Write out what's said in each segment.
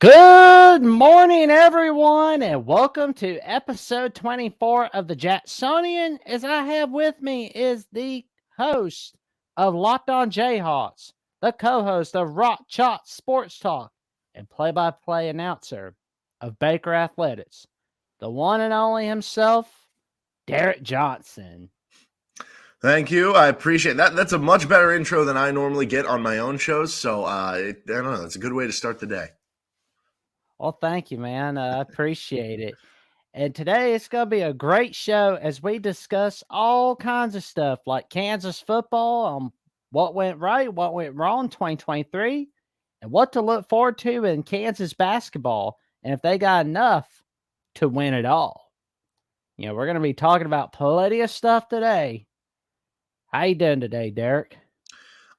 Good morning, everyone, and welcome to episode 24 of the Jacksonian. As I have with me is the host of Locked On Jayhawks, the co-host of Rock Chalk Sports Talk, and play-by-play announcer of Baker Athletics, the one and only himself, Derek Johnson. Thank you. I appreciate that. That's a much better intro than I normally get on my own shows. So I don't know. It's a good way to start the day. Well, thank you, man. I appreciate it. And today it's going to be a great show as we discuss all kinds of stuff like Kansas football, what went right, what went wrong 2023, and what to look forward to in Kansas basketball, and if they got enough to win it all. We're going to be talking about plenty of stuff today. How you doing today, Derek?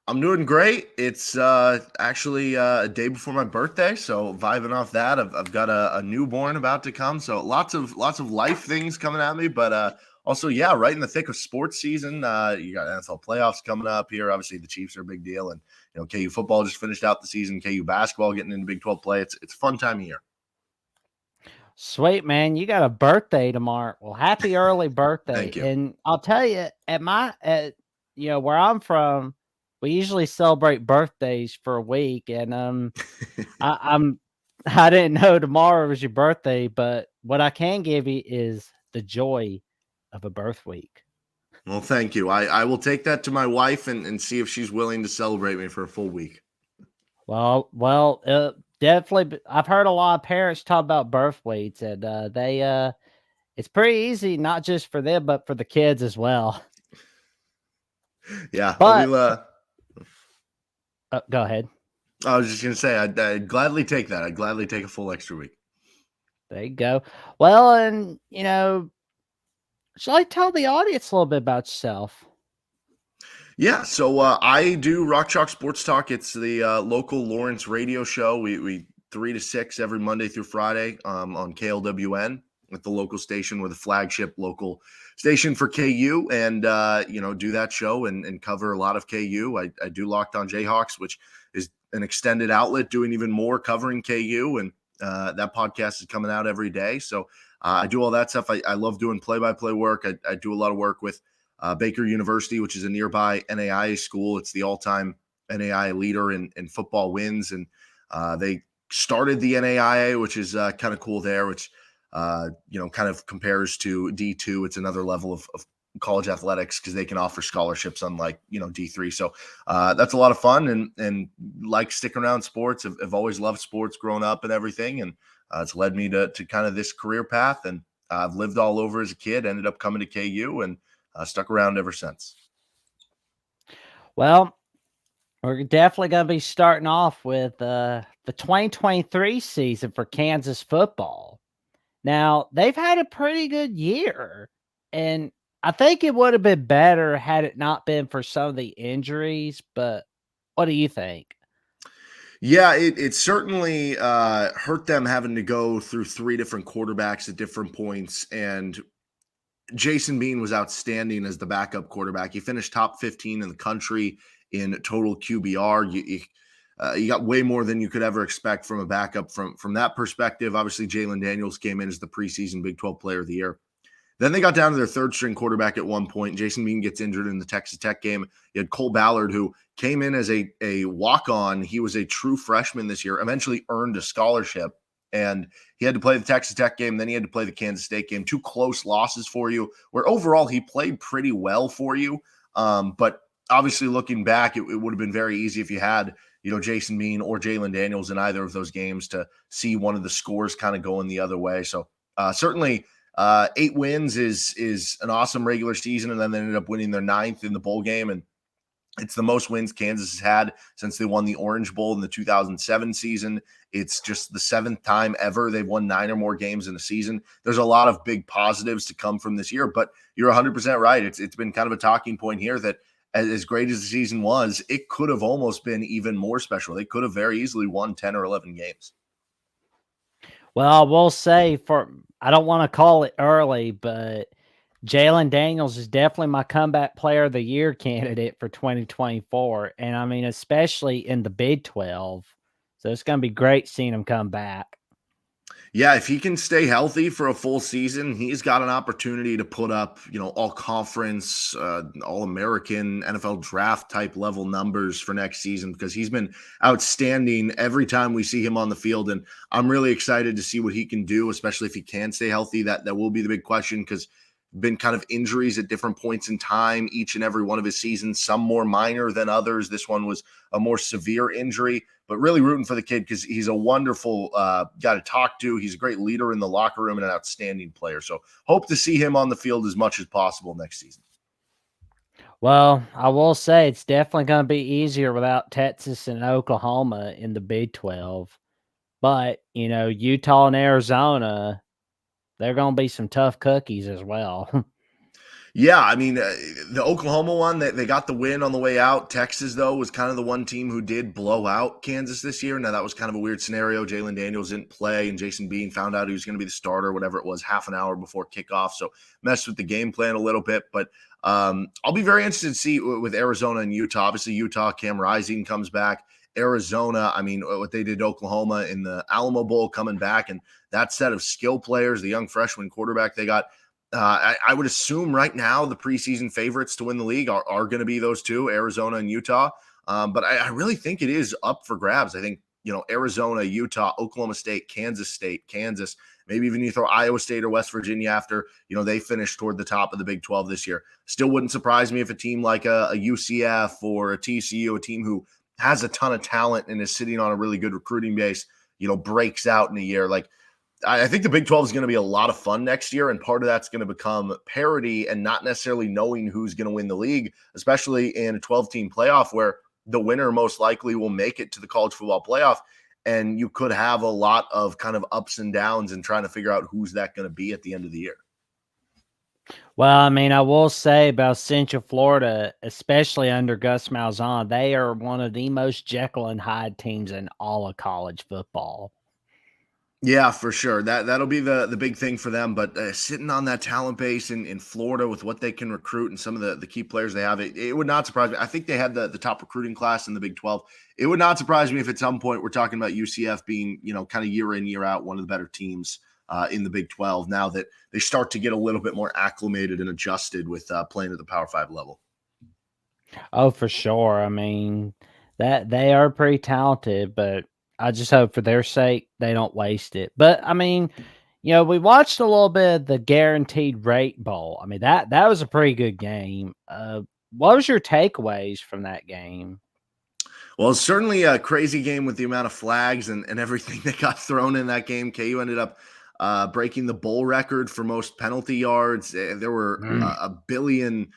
I'm doing great. It's actually a day before my birthday, so vibing off that. I've got a newborn about to come, so lots of life things coming at me. But also, yeah, right in the thick of sports season. You got NFL playoffs coming up here. Obviously, the Chiefs are a big deal, and KU football just finished out the season. KU basketball getting into Big 12 play. It's a fun time of year. Sweet, man. You got a birthday tomorrow. Well, happy early birthday. Thank you. And I'll tell you, where I'm from, we usually celebrate birthdays for a week. And I didn't know tomorrow was your birthday, but what I can give you is the joy of a birth week. Well, thank you. I will take that to my wife and see if she's willing to celebrate me for a full week. Well, definitely. I've heard a lot of parents talk about birth weights, and it's pretty easy, not just for them, but for the kids as well. Yeah, But go ahead. I was just gonna say I'd gladly take that. I'd gladly take a full extra week. There you go. Well, and shall I tell the audience a little bit about yourself? Yeah, so I do Rock Chalk Sports Talk. It's the local Lawrence radio show. We 3 to 6 every Monday through Friday on KLWN at the local station. We're the flagship local station for KU, and do that show and cover a lot of KU. I do Locked On Jayhawks, which is an extended outlet doing even more covering KU, and that podcast is coming out every day. So I do all that stuff. I love doing play-by-play work. I do a lot of work with Baker University, which is a nearby NAIA school. It's the all-time NAIA leader in football wins, and they started the NAIA, which is kind of cool there, which kind of compares to D2. It's another level of college athletics because they can offer scholarships unlike D3. So that's a lot of fun, and like sticking around sports. I've always loved sports growing up and everything, and it's led me to kind of this career path. And I've lived all over as a kid, ended up coming to KU, and stuck around ever since. Well, we're definitely going to be starting off with the 2023 season for Kansas football. Now, they've had a pretty good year, and I think it would have been better had it not been for some of the injuries, but what do you think? Yeah, it certainly hurt them having to go through 3 different quarterbacks at different points, and Jason Bean was outstanding as the backup quarterback. He finished top 15 in the country in total QBR. You got way more than you could ever expect from a backup from that perspective. Obviously, Jalen Daniels came in as the preseason Big 12 Player of the Year. Then they got down to their third string quarterback at one point. Jason Bean gets injured in the Texas Tech game. You had Cole Ballard, who came in as a walk-on. He was a true freshman this year, eventually earned a scholarship. And he had to play the Texas Tech game. Then he had to play the Kansas State game. 2 close losses for you, where overall he played pretty well for you. But obviously looking back, it would have been very easy if you had, Jason Bean or Jalen Daniels in either of those games to see one of the scores kind of going the other way. So certainly 8 wins is an awesome regular season. And then they ended up winning their 9th in the bowl game. And it's the most wins Kansas has had since they won the Orange Bowl in the 2007 season. It's just the 7th time ever they've won 9 or more games in a season. There's a lot of big positives to come from this year, but you're 100% right. It's been kind of a talking point here that as great as the season was, it could have almost been even more special. They could have very easily won 10 or 11 games. Well, I will say I don't want to call it early, but Jalen Daniels is definitely my comeback player of the year candidate for 2024. And I mean, especially in the Big 12. So it's going to be great seeing him come back. Yeah, if he can stay healthy for a full season, he's got an opportunity to put up, all conference, all American, NFL draft type level numbers for next season because he's been outstanding every time we see him on the field. And I'm really excited to see what he can do, especially if he can stay healthy. That will be the big question because been kind of injuries at different points in time each and every one of his seasons, some more minor than others. This one was a more severe injury, but really rooting for the kid because he's a wonderful guy to talk to. He's a great leader in the locker room and an outstanding player. So hope to see him on the field as much as possible next season. Well, I will say it's definitely going to be easier without Texas and Oklahoma in the Big 12. But, Utah and Arizona, they're going to be some tough cookies as well. Yeah, I mean, the Oklahoma one, they got the win on the way out. Texas, though, was kind of the one team who did blow out Kansas this year. Now, that was kind of a weird scenario. Jalen Daniels didn't play, and Jason Bean found out he was going to be the starter, whatever it was, half an hour before kickoff. So, messed with the game plan a little bit. But I'll be very interested to see with Arizona and Utah. Obviously, Utah, Cam Rising comes back. Arizona, I mean, what they did to Oklahoma in the Alamo Bowl coming back, and that set of skill players, the young freshman quarterback they got. I would assume right now the preseason favorites to win the league are going to be those two, Arizona and Utah. But I really think it is up for grabs. I think, Arizona, Utah, Oklahoma State, Kansas, maybe even you throw Iowa State or West Virginia after, they finished toward the top of the Big 12 this year. Still wouldn't surprise me if a team like a UCF or a TCU, a team who has a ton of talent and is sitting on a really good recruiting base, breaks out in a year. Like, I think the Big 12 is going to be a lot of fun next year, and part of that's going to become parity and not necessarily knowing who's going to win the league, especially in a 12-team playoff where the winner most likely will make it to the college football playoff, and you could have a lot of kind of ups and downs and trying to figure out who's that going to be at the end of the year. Well, I mean, I will say about Central Florida, especially under Gus Malzahn, they are one of the most Jekyll and Hyde teams in all of college football. Yeah, for sure. That'll be the big thing for them. But sitting on that talent base in Florida with what they can recruit and some of the key players they have, it would not surprise me. I think they had the top recruiting class in the Big 12. It would not surprise me if at some point we're talking about UCF being, kind of year in, year out, one of the better teams in the Big 12 now that they start to get a little bit more acclimated and adjusted with playing at the Power 5 level. Oh, for sure. I mean, that they are pretty talented, but I just hope for their sake they don't waste it. But I mean, we watched a little bit of the Guaranteed Rate Bowl. I mean, that was a pretty good game. What was your takeaways from that game? Well, it's certainly a crazy game with the amount of flags and everything that got thrown in that game. KU ended up breaking the bowl record for most penalty yards. There were a billion,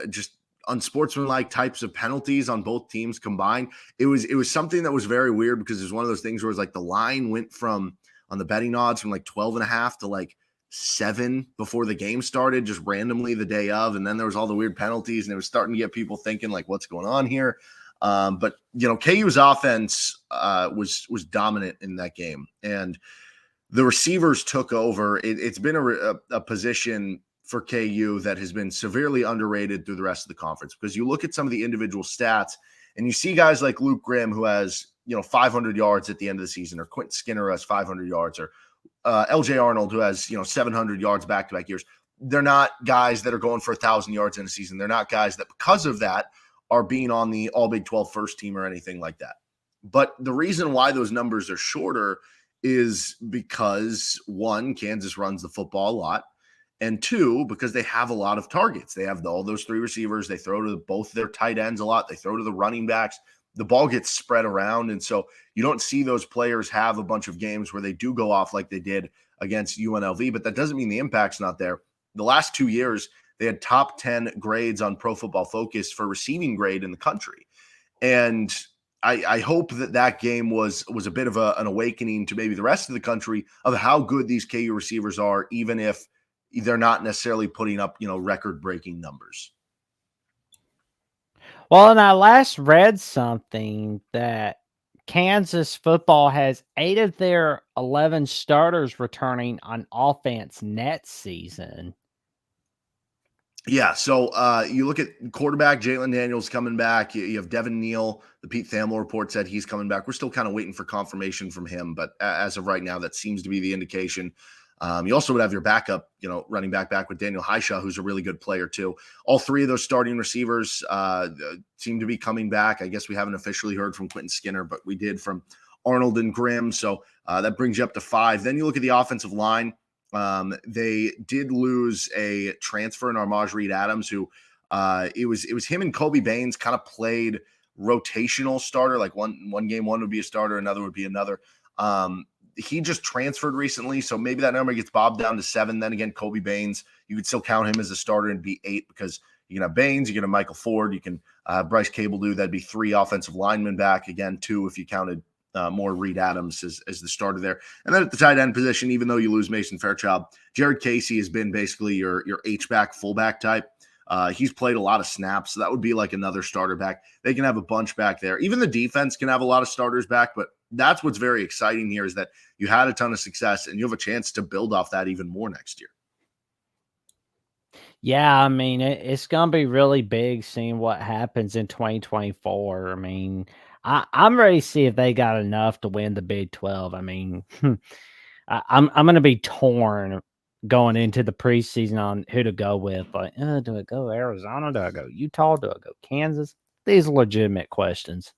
just unsportsmanlike types of penalties on both teams combined. It was something that was very weird because it was one of those things where it's like the line went from on the betting odds from like 12 and a half to like 7 before the game started, just randomly the day of. And then there was all the weird penalties and it was starting to get people thinking like, what's going on here? But KU's offense was dominant in that game, and the receivers took over. It's been a position for KU that has been severely underrated through the rest of the conference because you look at some of the individual stats and you see guys like Luke Grimm who has 500 yards at the end of the season, or Quentin Skinner who has 500 yards, or LJ Arnold who has 700 yards back-to-back years. They're not guys that are going for 1,000 yards in a season. They're not guys that because of that are being on the All Big 12 first team or anything like that. But the reason why those numbers are shorter is because, one, Kansas runs the football a lot, and two, because they have a lot of targets. They have all those three receivers. They throw to both their tight ends a lot. They throw to the running backs. The ball gets spread around, and so you don't see those players have a bunch of games where they do go off like they did against UNLV, but that doesn't mean the impact's not there. The last 2 years, they had top 10 grades on Pro Football Focus for receiving grade in the country. And I hope that game was a bit of an awakening to maybe the rest of the country of how good these KU receivers are, even if they're not necessarily putting up, record-breaking numbers. Well, and I last read something that Kansas football has 8 of their 11 starters returning on offense next season. Yeah, so you look at quarterback Jalen Daniels coming back. You have Devin Neal. The Pete Thamel report said he's coming back. We're still kind of waiting for confirmation from him, but as of right now, that seems to be the indication. You also would have your backup, running back with Daniel Hishaw, who's a really good player too. All three of those starting receivers seem to be coming back. I guess we haven't officially heard from Quentin Skinner, but we did from Arnold and Grimm. So that brings you up to 5. Then you look at the offensive line. They did lose a transfer in Armaj Reed Adams, who it was him and Kobe Baines kind of played rotational starter. Like one game, one would be a starter, another would be another. He just transferred recently, so maybe that number gets bobbed down to 7. Then again, Kobe Baines, you could still count him as a starter and be 8 because you can have Baines, you can have Michael Ford, you can Bryce Cable do. That'd be 3 offensive linemen back. Again, 2 if you counted more Reed Adams as the starter there. And then at the tight end position, even though you lose Mason Fairchild, Jared Casey has been basically your H-back, fullback type. He's played a lot of snaps, so that would be like another starter back. They can have a bunch back there. Even the defense can have a lot of starters back, but that's what's very exciting here is that you had a ton of success and you have a chance to build off that even more next year. Yeah, I mean, it's gonna be really big seeing what happens in 2024. I mean, I'm ready to see if they got enough to win the Big 12. I mean, I'm gonna be torn going into the preseason on who to go with. Like, do I go Arizona? Do I go Utah? Do I go Kansas? These are legitimate questions.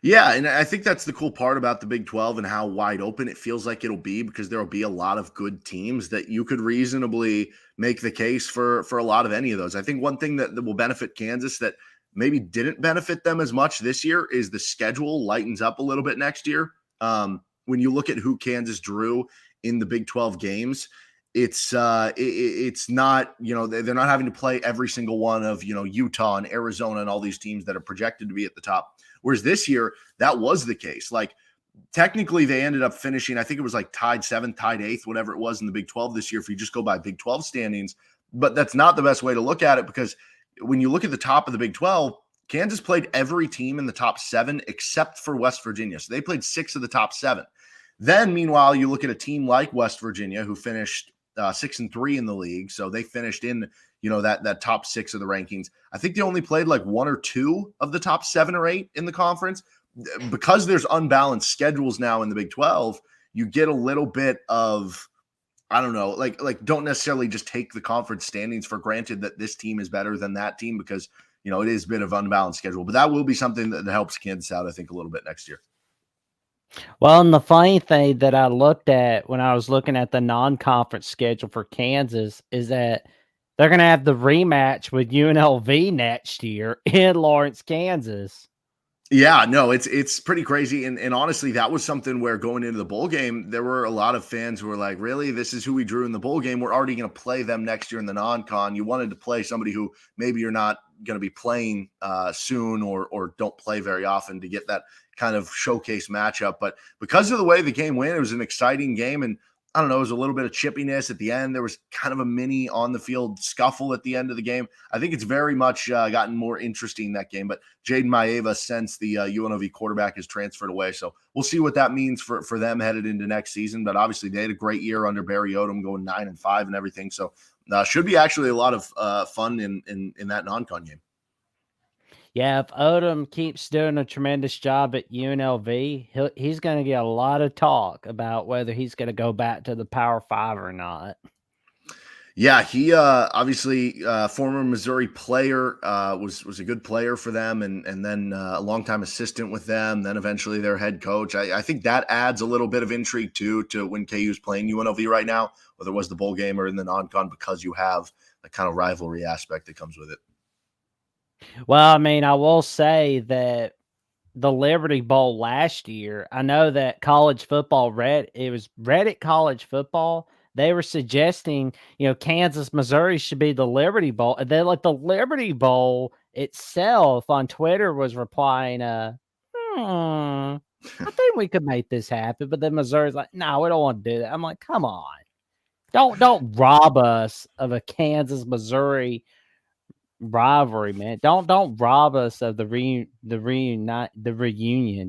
Yeah, and I think that's the cool part about the Big 12 and how wide open it feels like it'll be because there'll be a lot of good teams that you could reasonably make the case for a lot of any of those. I think one thing that will benefit Kansas that maybe didn't benefit them as much this year is the schedule lightens up a little bit next year. When you look at who Kansas drew in the Big 12 games, it's not, they're not having to play every single one of, Utah and Arizona and all these teams that are projected to be at the top. Whereas this year, that was the case. Like, technically, they ended up finishing, I think it was like tied 7th, tied 8th, whatever it was in the Big 12 this year, if you just go by Big 12 standings. But that's not the best way to look at it because when you look at the top of the Big 12, Kansas played every team in the top 7 except for West Virginia. So they played 6 of the top 7. Then, meanwhile, you look at a team like West Virginia who finished 6-3 in the league. So they finished in that top 6 of the rankings. I think they only played like 1 or 2 of the top 7 or 8 in the conference. Because there's unbalanced schedules now in the Big 12, you get a little bit of, I don't know, like don't necessarily just take the conference standings for granted that this team is better than that team because, it is a bit of unbalanced schedule. But that will be something that helps Kansas out, I think, a little bit next year. Well, and the funny thing that I looked at when I was looking at the non-conference schedule for Kansas is that they're going to have the rematch with UNLV next year in Lawrence, Kansas. Yeah, no, it's pretty crazy. And honestly, that was something where going into the bowl game, there were a lot of fans who were like, really, this is who we drew in the bowl game. We're already going to play them next year in the non-con. You wanted to play somebody who maybe you're not going to be playing soon or don't play very often to get that kind of showcase matchup. But because of the way the game went, it was an exciting game. And I don't know, it was a little bit of chippiness at the end. There was kind of a mini on the field scuffle at the end of the game. I think it's very much gotten more interesting that game. But Jaden Maeva, since the UNLV quarterback has transferred away, so we'll see what that means for them headed into next season. But obviously, they had a great year under Barry Odom, going 9-5 and everything. So should be actually a lot of fun in that non-con game. Yeah, if Odom keeps doing a tremendous job at UNLV, he's going to get a lot of talk about whether he's going to go back to the Power 5 or not. Yeah, he obviously former Missouri player, was a good player for them, and then a longtime assistant with them. Then eventually their head coach. I think that adds a little bit of intrigue too to when KU's playing UNLV right now, whether it was the bowl game or in the non-con, because you have the kind of rivalry aspect that comes with it. Well, I mean, I will say that the Liberty Bowl last year, I know that college football it was Reddit college football. They were suggesting, Kansas, Missouri should be the Liberty Bowl. And then like the Liberty Bowl itself on Twitter was replying, I think we could make this happen. But then Missouri's like, no, we don't want to do that. I'm like, come on. Don't rob us of a Kansas, Missouri rivalry, man. Don't rob us of the reunion.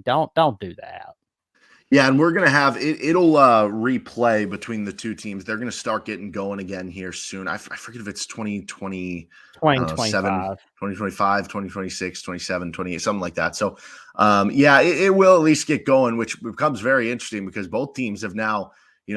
Don't do that. Yeah, and we're gonna have it. It'll replay between the two teams. They're gonna start getting going again here soon. I forget if it's 2020, I don't know, 7, 2025. 2025, 2026, 27, 28, something like that. So, yeah, it will at least get going, which becomes very interesting because both teams have now,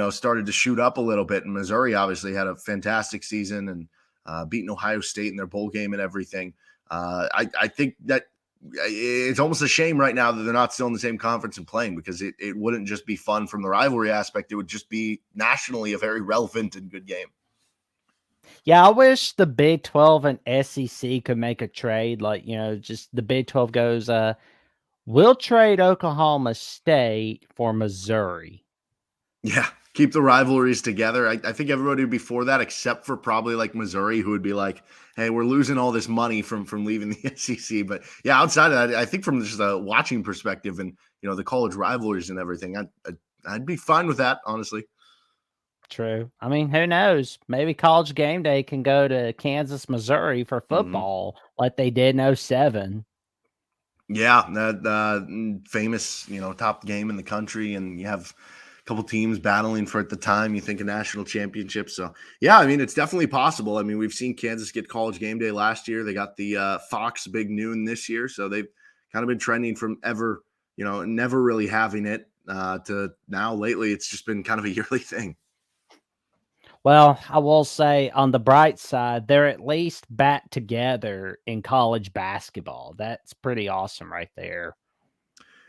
started to shoot up a little bit. And Missouri obviously had a fantastic season and beating Ohio State in their bowl game and everything. I think that it's almost a shame right now that they're not still in the same conference and playing because it wouldn't just be fun from the rivalry aspect. It would just be nationally a very relevant and good game. Yeah, I wish the Big 12 and SEC could make a trade. Like, just the Big 12 goes, we'll trade Oklahoma State for Missouri. Yeah, keep the rivalries together. I think everybody would be for that, except for probably like Missouri, who would be like, "Hey, we're losing all this money from leaving the SEC." But yeah, outside of that, I think from just a watching perspective and the college rivalries and everything, I'd be fine with that, honestly. True. I mean, who knows? Maybe College Game Day can go to Kansas, Missouri for Hmm. football like they did in '07. Yeah, that famous, top game in the country, and you have a couple teams battling for at the time. You think a national championship. So yeah, I mean it's definitely possible. I mean we've seen Kansas get College Game Day last year. They got the Fox Big Noon this year, so they've kind of been trending from ever, never really having it to now. Lately, it's just been kind of a yearly thing. Well, I will say on the bright side, they're at least back together in college basketball. That's pretty awesome right there.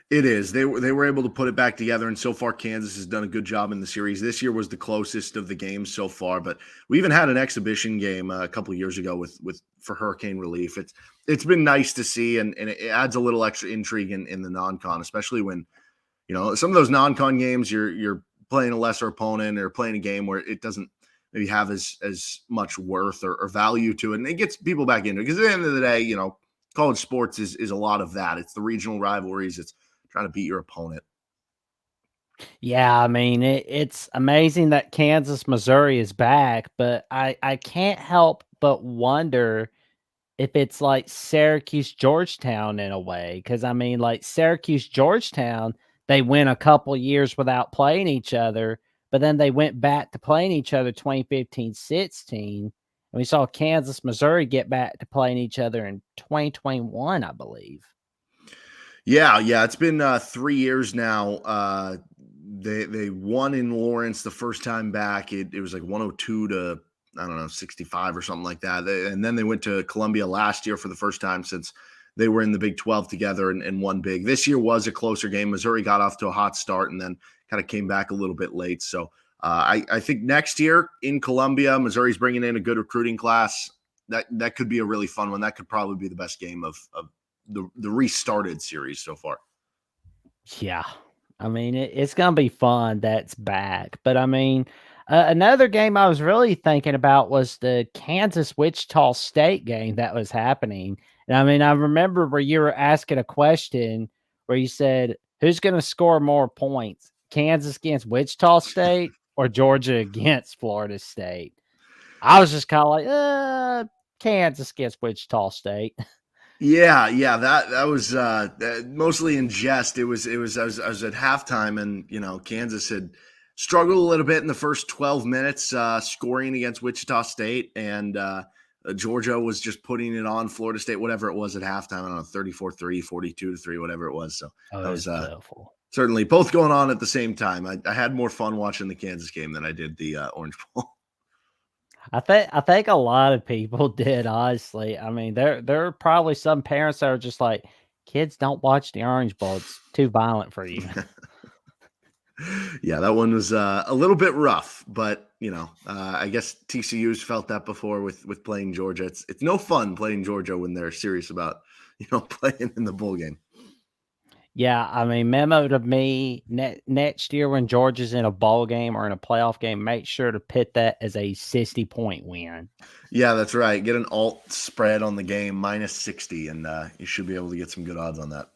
It is. They were able to put it back together, and so far Kansas has done a good job in the series. This year was the closest of the games so far, but we even had an exhibition game a couple of years ago with for hurricane relief. It's been nice to see, and it adds a little extra intrigue in the non-con, especially when some of those non-con games you're playing a lesser opponent or playing a game where it doesn't maybe have as much worth or value to it, and it gets people back into it because at the end of the day, college sports is a lot of that. It's the regional rivalries. It's trying to beat your opponent. Yeah, I mean, it's amazing that Kansas, Missouri is back, but I can't help but wonder if it's like Syracuse, Georgetown in a way. Because I mean, like Syracuse, Georgetown, they went a couple years without playing each other, but then they went back to playing each other 2015-16. And we saw Kansas, Missouri get back to playing each other in 2021, I believe. Yeah, yeah, it's been 3 years now. They won in Lawrence the first time back. It was like 102 to I don't know 65 or something like that. And then they went to Columbia last year for the first time since they were in the Big 12 together and won big. This year was a closer game. Missouri got off to a hot start and then kind of came back a little bit late. So I think next year in Columbia, Missouri's bringing in a good recruiting class. That could be a really fun one. That could probably be the best game of the restarted series so far. Yeah. I mean, it's gonna be fun that's back, but I mean, another game I was really thinking about was the Kansas Wichita State game that was happening, and I mean, I remember where you were asking a question where you said, "Who's gonna score more points, Kansas against Wichita State or Georgia against Florida State?" I was just kinda like, Kansas against Wichita State." Yeah, yeah, that was mostly in jest. I was at halftime, and Kansas had struggled a little bit in the first 12 minutes, scoring against Wichita State, and Georgia was just putting it on Florida State, whatever it was at halftime. I don't know, 34-3, 42-3, whatever it was. So Oh, that it was was pitiful. certainly both going on at the same time. I had more fun watching the Kansas game than I did the Orange Bowl. I think a lot of people did, honestly. I mean, there are probably some parents that are just like, "Kids don't watch the Orange Bowl, it's too violent for you." Yeah, that one was a little bit rough, but I guess TCU's felt that before with playing Georgia. It's no fun playing Georgia when they're serious about playing in the bowl game. Yeah, I mean, memo to me, next year when Georgia's in a bowl game or in a playoff game, make sure to pit that as a 60-point win. Yeah, that's right. Get an alt spread on the game -60, and you should be able to get some good odds on that.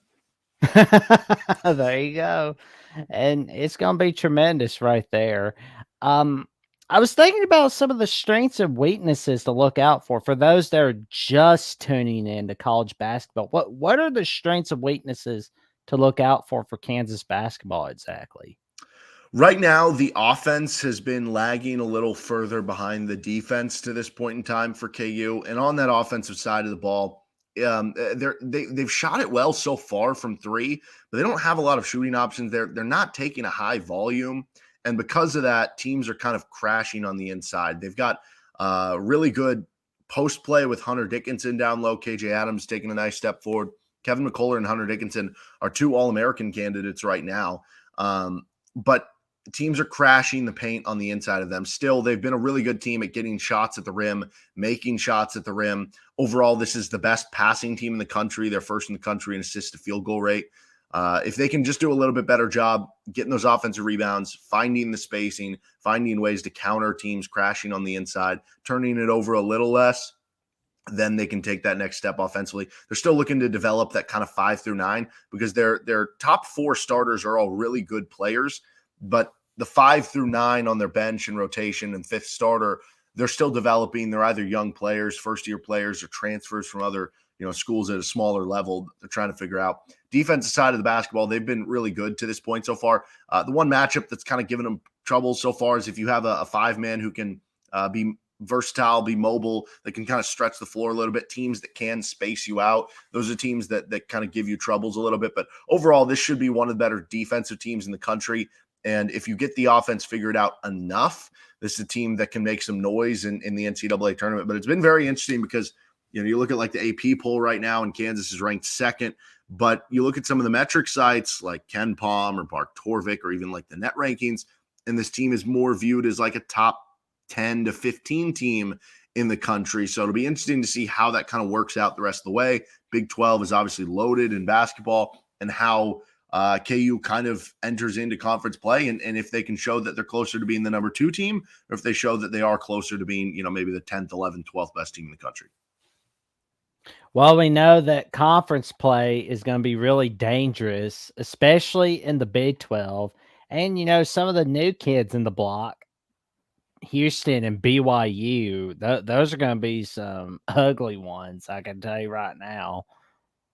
There you go. And it's gonna be tremendous right there. Um, I was thinking about some of the strengths and weaknesses to look out for those that are just tuning in to college basketball. What are the strengths and weaknesses to look out for Kansas basketball exactly? Right now, the offense has been lagging a little further behind the defense to this point in time for KU. And on that offensive side of the ball, they've shot it well so far from three, but they don't have a lot of shooting options. They're not taking a high volume, and because of that, teams are kind of crashing on the inside. They've got really good post play with Hunter Dickinson down low. KJ Adams taking a nice step forward. Kevin McCullough and Hunter Dickinson are two All-American candidates right now. But teams are crashing the paint on the inside of them. Still, they've been a really good team at getting shots at the rim, making shots at the rim. Overall, this is the best passing team in the country. They're first in the country in assist to field goal rate. If they can just do a little bit better job getting those offensive rebounds, finding the spacing, finding ways to counter teams crashing on the inside, turning it over a little less, then they can take that next step offensively. They're still looking to develop that kind of 5 through 9 because their top 4 starters are all really good players, but the 5 through 9 on their bench and rotation and fifth starter, they're still developing. They're either young players, first-year players, or transfers from other schools at a smaller level. They're trying to figure out. Defensive side of the basketball, they've been really good to this point so far. The one matchup that's kind of given them trouble so far is if you have a 5-man who can be versatile, be mobile, that can kind of stretch the floor a little bit, teams that can space you out. Those are teams that kind of give you troubles a little bit. But overall, this should be one of the better defensive teams in the country. And if you get the offense figured out enough, this is a team that can make some noise in the NCAA tournament. But it's been very interesting because, you look at like the AP poll right now and Kansas is ranked second, but you look at some of the metric sites like Ken Palm or Bart Torvik or even like the net rankings, and this team is more viewed as like a top 10 to 15 team in the country. So it'll be interesting to see how that kind of works out the rest of the way. Big 12 is obviously loaded in basketball, and how KU kind of enters into conference play, and if they can show that they're closer to being the number 2 team, or if they show that they are closer to being, maybe the 10th, 11th, 12th best team in the country. Well, we know that conference play is going to be really dangerous, especially in the Big 12. And, some of the new kids in the block, Houston and BYU, those are going to be some ugly ones, I can tell you right now.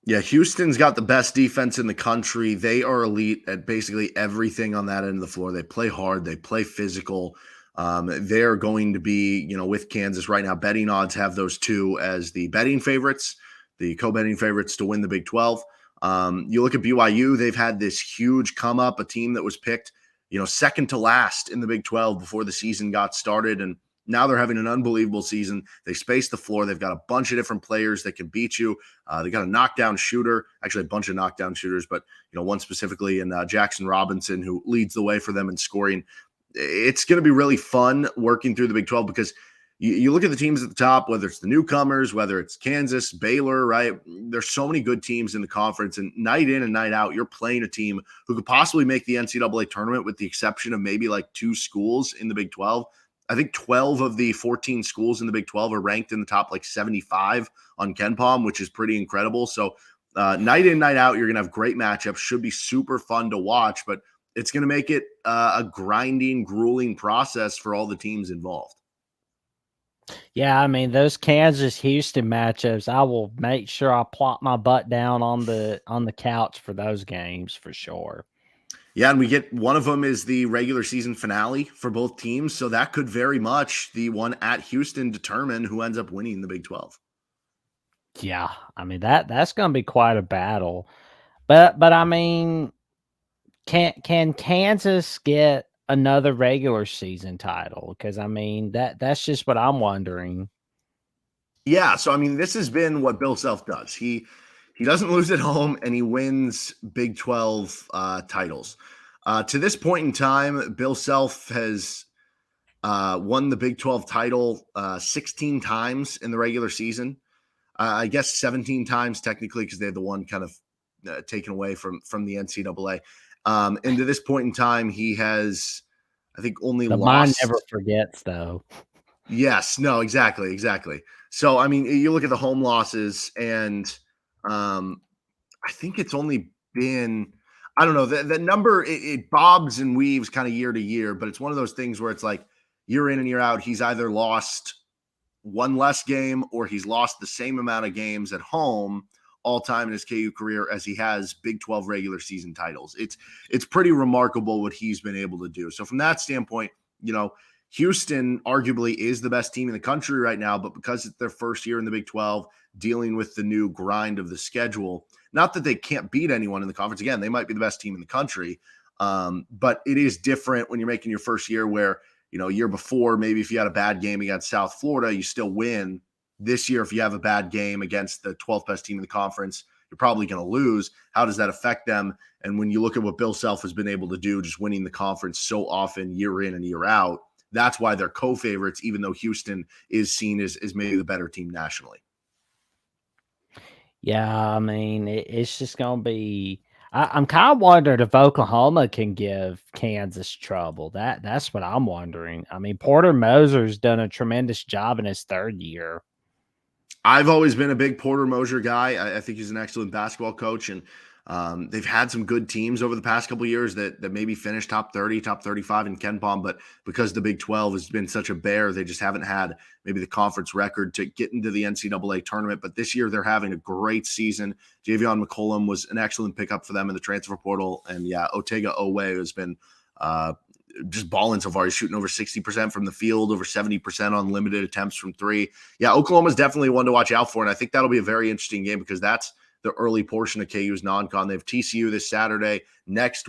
Yeah, Houston's got the best defense in the country. They are elite at basically everything on that end of the floor. They play hard. They play physical. They're going to be, with Kansas right now. Betting odds have those two as the betting favorites, the co-betting favorites to win the Big 12. You look at BYU, they've had this huge come up, a team that was picked, second to last in the Big 12 before the season got started. And now they're having an unbelievable season. They space the floor. They've got a bunch of different players that can beat you. They got a knockdown shooter, actually a bunch of knockdown shooters, but one specifically in Jackson Robinson, who leads the way for them in scoring. It's going to be really fun working through the Big 12 because you look at the teams at the top, whether it's the newcomers, whether it's Kansas, Baylor, right? There's so many good teams in the conference, and night in and night out, you're playing a team who could possibly make the NCAA tournament with the exception of maybe like 2 schools in the Big 12. I think 12 of the 14 schools in the Big 12 are ranked in the top like 75 on Ken Palm, which is pretty incredible. So night in, night out, you're going to have great matchups. Should be super fun to watch, but it's going to make it a grinding, grueling process for all the teams involved. Yeah, I mean, those Kansas-Houston matchups, I will make sure I plop my butt down on the couch for those games for sure. Yeah, and we get one of them is the regular season finale for both teams, so that could very much, the one at Houston, determine who ends up winning the Big 12. Yeah, I mean that's going to be quite a battle. But I mean, can Kansas get another regular season title? Because I mean that's just what I'm wondering. Yeah, so I mean, this has been what Bill Self does. He doesn't lose at home, and he wins Big 12 titles. To this point in time, Bill Self has won the Big 12 title 16 times in the regular season. I guess 17 times technically because they had the one kind of taken away from the NCAA. And to this point in time, he has, I think, only The mind never lost. forgets, though. Yes, no, exactly. So, I mean, you look at the home losses, and I think it's only been, I don't know, the number, it bobs and weaves kind of year to year, but it's one of those things where it's like year in and year out, he's either lost one less game or he's lost the same amount of games at home all time in his KU career as he has Big 12 regular season titles. It's pretty remarkable what he's been able to do. So from that standpoint, Houston arguably is the best team in the country right now, but because it's their first year in the Big 12, dealing with the new grind of the schedule, not that they can't beat anyone in the conference. Again, they might be the best team in the country, but it is different when you're making your first year where, year before, maybe if you had a bad game against South Florida, you still win. This year, if you have a bad game against the 12th best team in the conference, you're probably going to lose. How does that affect them? And when you look at what Bill Self has been able to do, just winning the conference so often, year in and year out, that's why they're co-favorites, even though Houston is seen as maybe the better team nationally. Yeah, I mean, it's just going to be. I'm kind of wondering if Oklahoma can give Kansas trouble. That's what I'm wondering. I mean, Porter Moser's done a tremendous job in his third year. I've always been a big Porter Moser guy. I think he's an excellent basketball coach, and they've had some good teams over the past couple of years that maybe finished top 30, top 35 in KenPom, but because the Big 12 has been such a bear, they just haven't had maybe the conference record to get into the NCAA tournament. But this year, they're having a great season. Javion McCollum was an excellent pickup for them in the transfer portal, and yeah, Otega Owe has been just balling so far. He's shooting over 60% from the field, over 70% on limited attempts from three. Yeah, Oklahoma's definitely one to watch out for, and I think that'll be a very interesting game because that's the early portion of KU's non-con. They have TCU this Saturday. Next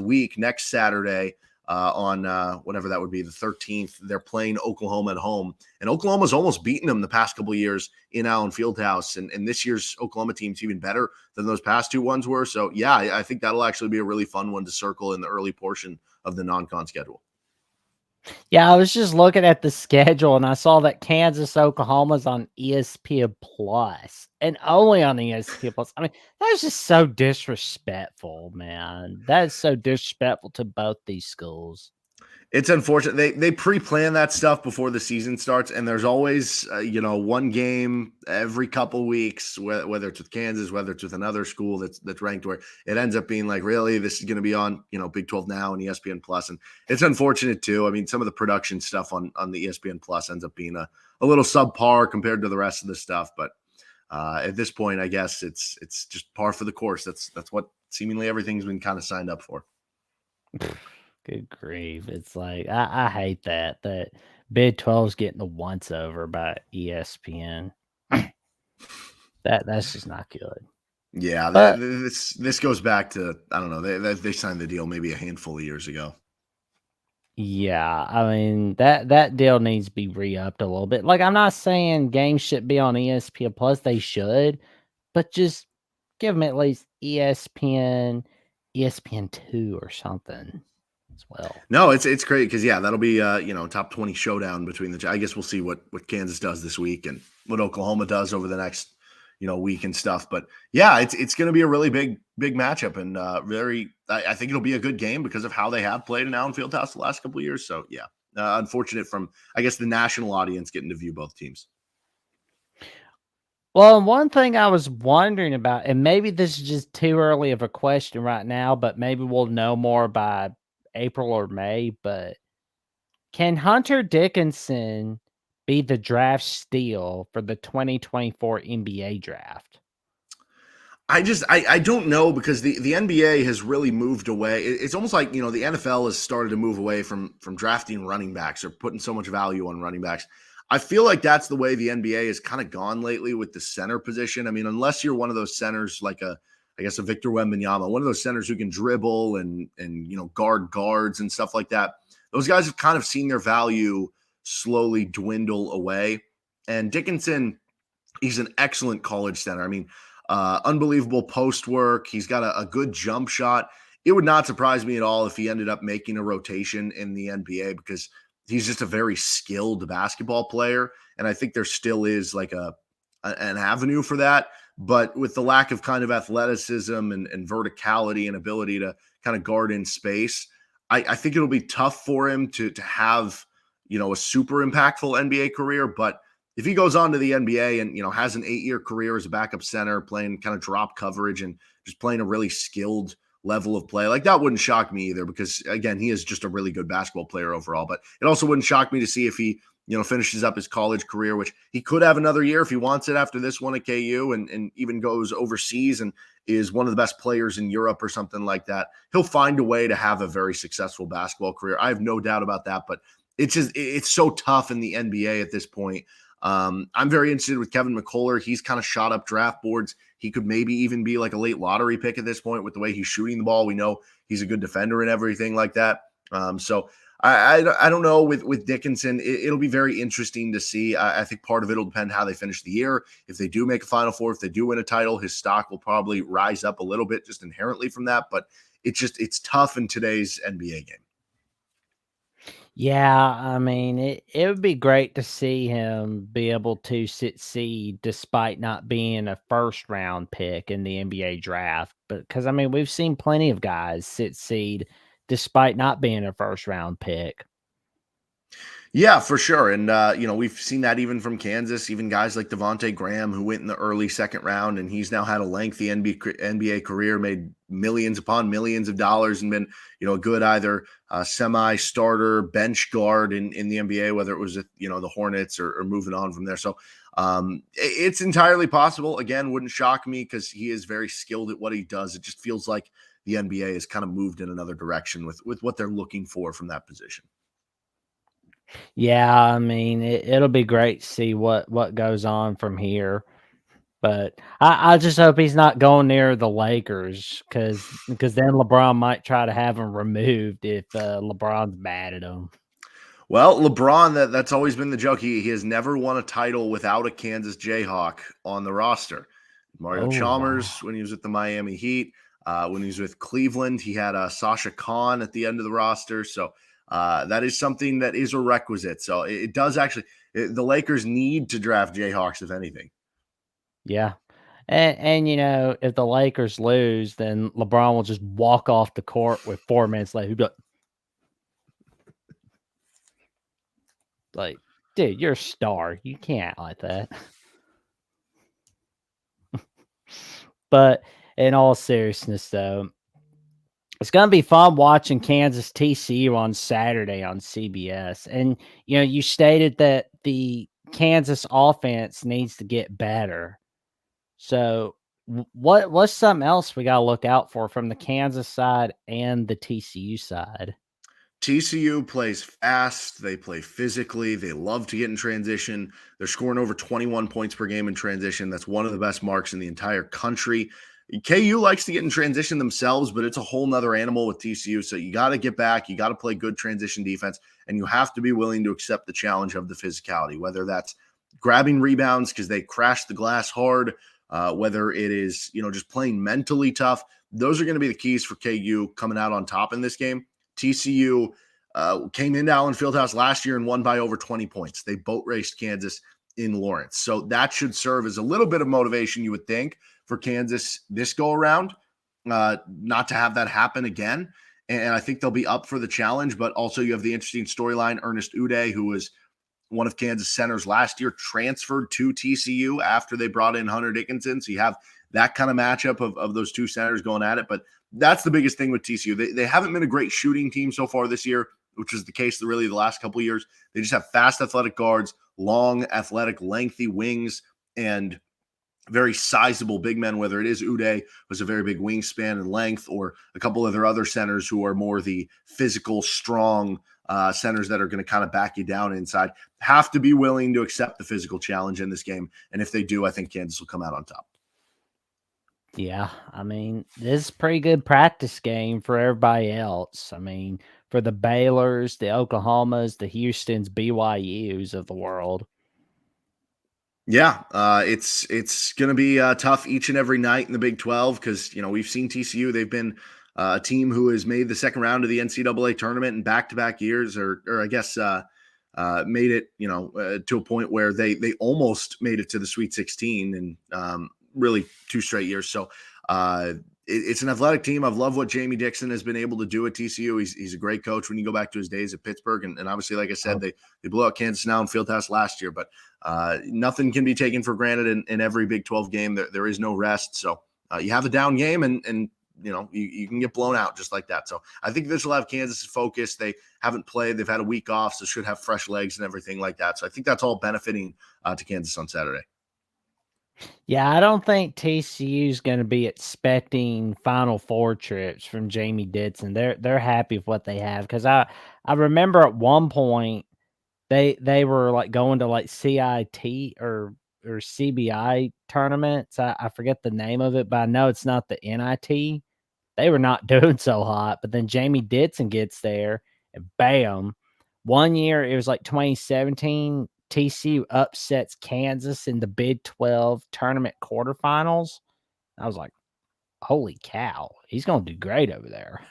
Saturday, on whatever that would be, the 13th, they're playing Oklahoma at home. And Oklahoma's almost beaten them the past couple of years in Allen Fieldhouse. And this year's Oklahoma team's even better than those past two ones were. So, yeah, I think that'll actually be a really fun one to circle in the early portion of the non-con schedule. Yeah, I was just looking at the schedule and I saw that Kansas Oklahoma's on ESPN Plus and only on ESPN Plus. I mean, that's just so disrespectful, man. That is so disrespectful to both these schools. It's unfortunate. They pre-plan that stuff before the season starts, and there's always one game every couple weeks, whether it's with Kansas, whether it's with another school that's ranked, where it ends up being like, really, this is going to be on Big 12 Now and ESPN Plus, and it's unfortunate too. I mean, some of the production stuff on the ESPN Plus ends up being a little subpar compared to the rest of the stuff, but at this point, I guess it's just par for the course. That's what seemingly everything's been kind of signed up for. Good grief. It's like I hate that Big 12's getting the once over by ESPN. That's just not good. Yeah, But this goes back to, I don't know, they signed the deal maybe a handful of years ago. yeah, I mean that deal needs to be re-upped a little bit. Like, I'm not saying games should be on ESPN Plus, they should, but just give them at least ESPN 2 or something as well. No, it's great because yeah, that'll be top 20 showdown between the. I guess we'll see what Kansas does this week and what Oklahoma does over the next week and stuff. But yeah, it's going to be a really big matchup and I think it'll be a good game because of how they have played in Allen Fieldhouse the last couple of years. So yeah, unfortunate from I guess the national audience getting to view both teams. Well, one thing I was wondering about, and maybe this is just too early of a question right now, but maybe we'll know more by April or May, but can Hunter Dickinson be the draft steal for the 2024 NBA draft? I don't know because the NBA has really moved away. It's almost like, the NFL has started to move away from drafting running backs or putting so much value on running backs. I feel like that's the way the NBA has kind of gone lately with the center position. I mean, unless you're one of those centers like a Victor Wembanyama, one of those centers who can dribble and guard guards and stuff like that. Those guys have kind of seen their value slowly dwindle away. And Dickinson, he's an excellent college center. I mean, unbelievable post work. He's got a good jump shot. It would not surprise me at all if he ended up making a rotation in the NBA because he's just a very skilled basketball player. And I think there still is like an avenue for that. But with the lack of kind of athleticism and verticality and ability to kind of guard in space, I think it'll be tough for him to have, a super impactful NBA career. But if he goes on to the NBA and, has an 8-year career as a backup center, playing kind of drop coverage and just playing a really skilled level of play, like that wouldn't shock me either because, again, he is just a really good basketball player overall. But it also wouldn't shock me to see if he finishes up his college career, which he could have another year if he wants it after this one at KU, and even goes overseas and is one of the best players in Europe or something like that. He'll find a way to have a very successful basketball career. I have no doubt about that, but it's so tough in the NBA at this point. I'm very interested with Kevin McCullough. He's kind of shot up draft boards. He could maybe even be like a late lottery pick at this point with the way he's shooting the ball. We know he's a good defender and everything like that. So I don't know with Dickinson. It'll be very interesting to see. I think part of it will depend how they finish the year. If they do make a Final Four, if they do win a title, his stock will probably rise up a little bit just inherently from that. But it's tough in today's NBA game. Yeah, I mean, it would be great to see him be able to succeed despite not being a first round pick in the NBA draft. But because I mean, we've seen plenty of guys succeed despite not being a first round pick. Yeah, for sure. And, we've seen that even from Kansas, even guys like Devontae Graham, who went in the early second round, and he's now had a lengthy NBA career, made millions upon millions of dollars, and been, a good either semi starter, bench guard in the NBA, whether it was, the Hornets or moving on from there. So it's entirely possible. Again, wouldn't shock me because he is very skilled at what he does. It just feels like the NBA has kind of moved in another direction with what they're looking for from that position. Yeah, I mean, it'll be great to see what goes on from here. But I just hope he's not going near the Lakers because then LeBron might try to have him removed if LeBron's mad at him. Well, LeBron, that's always been the joke. He has never won a title without a Kansas Jayhawk on the roster. Mario Oh Chalmers, wow. when he was with the Miami Heat, when he was with Cleveland, he had Sasha Khan at the end of the roster. So that is something that is a requisite. So it does actually, the Lakers need to draft Jayhawks, if anything. Yeah. And if the Lakers lose, then LeBron will just walk off the court with 4 minutes left. He'd be like, dude, you're a star. You can't act like that. But in all seriousness, though, it's gonna be fun watching Kansas TCU on Saturday on CBS. And you stated that the Kansas offense needs to get better. So what's something else we gotta look out for from the Kansas side and the TCU side? TCU plays fast. They play physically. They love to get in transition. They're scoring over 21 points per game in transition. That's one of the best marks in the entire country. KU likes to get in transition themselves, but it's a whole nother animal with TCU. So you got to get back. You got to play good transition defense, and you have to be willing to accept the challenge of the physicality, whether that's grabbing rebounds because they crash the glass hard, whether it is, just playing mentally tough. Those are going to be the keys for KU coming out on top in this game. TCU came into Allen Fieldhouse last year and won by over 20 points. They boat raced Kansas in Lawrence. So that should serve as a little bit of motivation, you would think, for Kansas this go around, not to have that happen again. And I think they'll be up for the challenge. But also you have the interesting storyline, Ernest Uday, who was one of Kansas centers last year, transferred to TCU after they brought in Hunter Dickinson. So you have that kind of matchup of those two centers going at it. But that's the biggest thing with TCU. They haven't been a great shooting team so far this year, which is the case really the last couple of years. They just have fast athletic guards, long athletic, lengthy wings, and very sizable big men, whether it is Uday, who's a very big wingspan and length, or a couple of their other centers who are more the physical, strong centers that are going to kind of back you down inside. Have to be willing to accept the physical challenge in this game. And if they do, I think Kansas will come out on top. Yeah, I mean, this is a pretty good practice game for everybody else. I mean, for the Baylors, the Oklahomas, the Houstons, BYUs of the world. Yeah, it's going to be tough each and every night in the Big 12 because we've seen TCU. They've been a team who has made the second round of the NCAA tournament in back-to-back years, or I guess made it to a point where they almost made it to the Sweet 16 and really 2 straight years. So it's an athletic team. I've loved what Jamie Dixon has been able to do at TCU. He's a great coach when you go back to his days at Pittsburgh. And obviously, like I said, they blew out Kansas now in Fieldhouse last year. But nothing can be taken for granted in every Big 12 game. There is no rest. So you have a down game, and you can get blown out just like that. So I think this will have Kansas focused. They haven't played. They've had a week off, so should have fresh legs and everything like that. So I think that's all benefiting to Kansas on Saturday. Yeah, I don't think TCU is going to be expecting Final Four trips from Jamie Dixon. They're happy with what they have because I remember at one point they were like going to like CIT or CBI tournaments. I forget the name of it, but I know it's not the NIT. They were not doing so hot, but then Jamie Dixon gets there and bam. One year it was like 2017, TCU upsets Kansas in the Big 12 tournament quarterfinals. I was like, holy cow, he's gonna do great over there.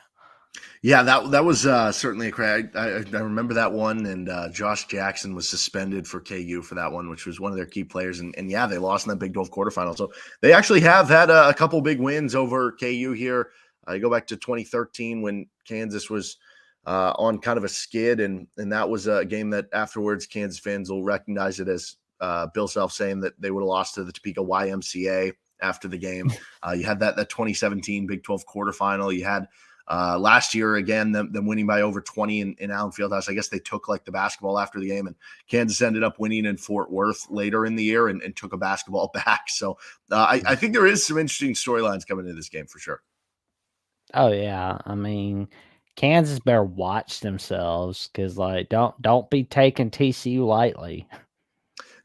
Yeah, that was certainly a crack. I remember that one, and Josh Jackson was suspended for KU for that one, which was one of their key players. And yeah, they lost in that Big 12 quarterfinal. So they actually have had a couple big wins over KU here. I go back to 2013 when Kansas was on kind of a skid, and that was a game that afterwards Kansas fans will recognize it as Bill Self saying that they would have lost to the Topeka YMCA after the game. You had that 2017 Big 12 quarterfinal. You had last year, again, them winning by over 20 in Allen Fieldhouse. I guess they took like the basketball after the game, and Kansas ended up winning in Fort Worth later in the year and took a basketball back. So I think there is some interesting storylines coming into this game for sure. Oh yeah, I mean, Kansas better watch themselves because like don't be taking TCU lightly.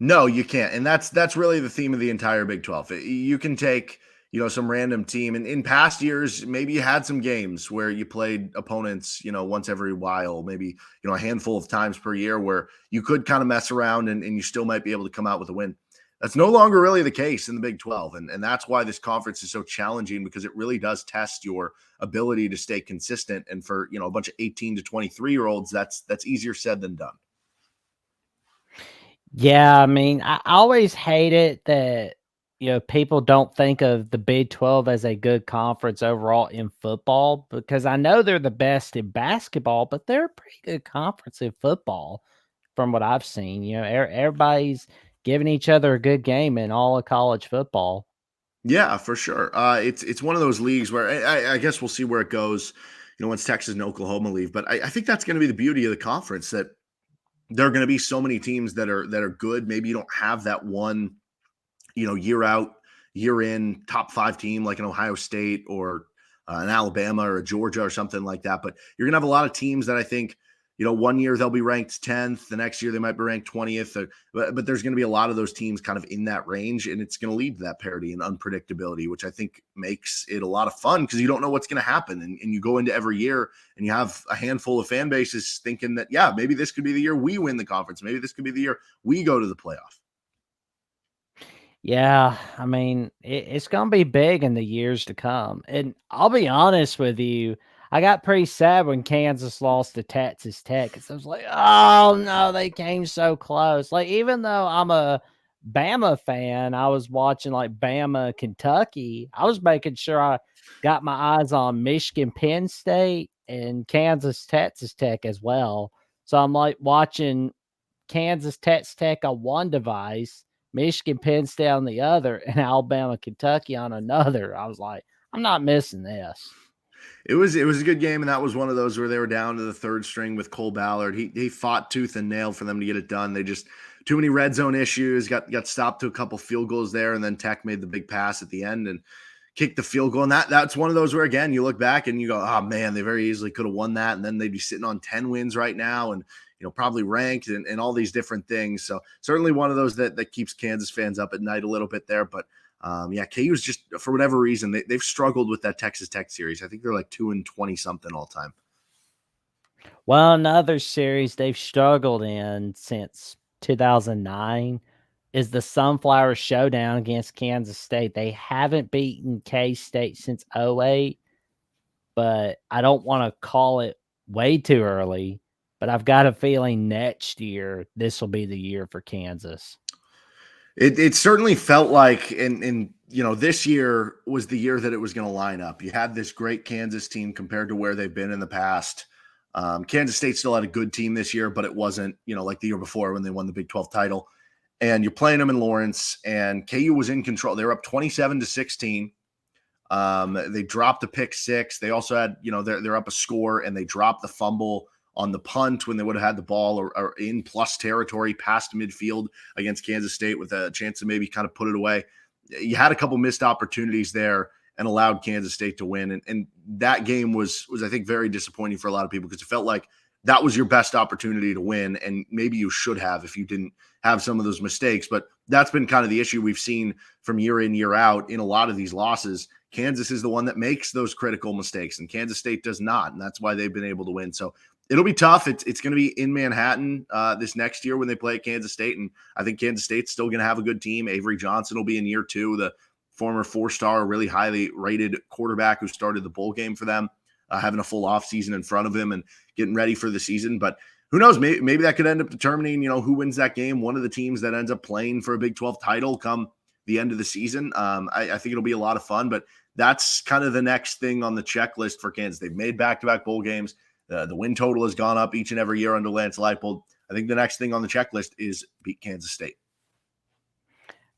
No, you can't. And that's really the theme of the entire Big 12. You can take, some random team. And in past years, maybe you had some games where you played opponents, once every while, maybe, a handful of times per year where you could kind of mess around and you still might be able to come out with a win. That's no longer really the case in the Big 12. And that's why this conference is so challenging because it really does test your ability to stay consistent. And for, a bunch of 18 to 23-year-olds, that's easier said than done. Yeah, I mean, I always hate it that people don't think of the Big 12 as a good conference overall in football because I know they're the best in basketball, but they're a pretty good conference in football from what I've seen. Everybody's giving each other a good game in all of college football. Yeah, for sure. It's one of those leagues where I guess we'll see where it goes, once Texas and Oklahoma leave. But I think that's going to be the beauty of the conference that there are going to be so many teams that are good. Maybe you don't have that one, year out, year in top 5 team like an Ohio State or an Alabama or a Georgia or something like that. But you're going to have a lot of teams that I think, one year they'll be ranked 10th, the next year they might be ranked 20th. But there's going to be a lot of those teams kind of in that range, and it's going to lead to that parity and unpredictability, which I think makes it a lot of fun because you don't know what's going to happen. And you go into every year and you have a handful of fan bases thinking that, yeah, maybe this could be the year we win the conference. Maybe this could be the year we go to the playoff. Yeah, I mean, it's gonna be big in the years to come. And I'll be honest with you, I got pretty sad when Kansas lost to Texas Tech because I was like, oh no, they came so close. Like, even though I'm a Bama fan, I was watching like Bama, Kentucky. I was making sure I got my eyes on Michigan, Penn State, and Kansas, Texas Tech as well. So I'm like watching Kansas, Texas Tech on one device, Michigan, Penn State on the other, and Alabama, Kentucky on another. I was like, I'm not missing this. It was a good game, and that was one of those where they were down to the third string with Cole Ballard. He fought tooth and nail for them to get it done. They just too many red zone issues, got stopped to a couple field goals there, and then Tech made the big pass at the end and kicked the field goal. And that's one of those where again you look back and you go, oh man, they very easily could have won that, and then they'd be sitting on 10 wins right now and probably ranked and all these different things. So certainly one of those that keeps Kansas fans up at night a little bit there. But yeah, KU's just for whatever reason they've struggled with that Texas Tech series. I think they're like 2-20 something all time. Well, another series they've struggled in since 2009 is the Sunflower Showdown against Kansas State. They haven't beaten K State since '08, but I don't want to call it way too early. But I've got a feeling next year this will be the year for Kansas. It certainly felt like, and this year was the year that it was going to line up. You had this great Kansas team compared to where they've been in the past. Kansas State still had a good team this year, but it wasn't, like the year before when they won the Big 12 title. And you're playing them in Lawrence, and KU was in control. They were up 27-16. They dropped a pick six. They also had, they're up a score, and they dropped the fumble on the punt when they would have had the ball or in plus territory past midfield against Kansas State with a chance to maybe kind of put it away. You had a couple missed opportunities there and allowed Kansas State to win. And that game was, I think, very disappointing for a lot of people because it felt like that was your best opportunity to win. And maybe you should have if you didn't have some of those mistakes. But that's been kind of the issue we've seen from year in, year out in a lot of these losses. Kansas is the one that makes those critical mistakes, and Kansas State does not. And that's why they've been able to win. So it'll be tough. It's going to be in Manhattan this next year when they play at Kansas State. And I think Kansas State's still going to have a good team. Avery Johnson will be in year two, the former four-star, really highly rated quarterback who started the bowl game for them, having a full offseason in front of him and getting ready for the season. But who knows? Maybe that could end up determining, who wins that game. One of the teams that ends up playing for a Big 12 title come the end of the season. I think it'll be a lot of fun, but that's kind of the next thing on the checklist for Kansas. They've made back-to-back bowl games. The win total has gone up each and every year under Lance Leipold. I think the next thing on the checklist is beat Kansas State.